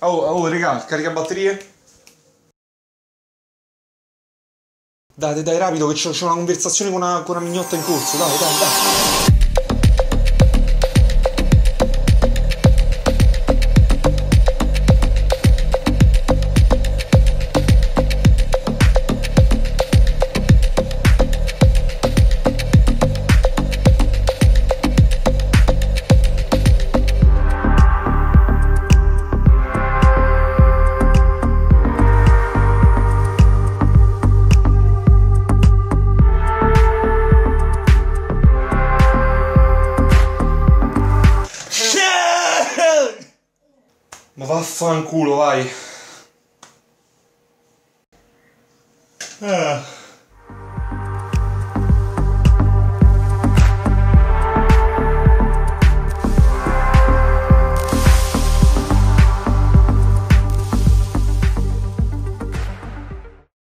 Oh, oh, raga, carica batterie. Dai, dai, rapido, che c'ho una conversazione con una mignotta in corso. Dai, dai, dai. Ma vaffanculo, vai.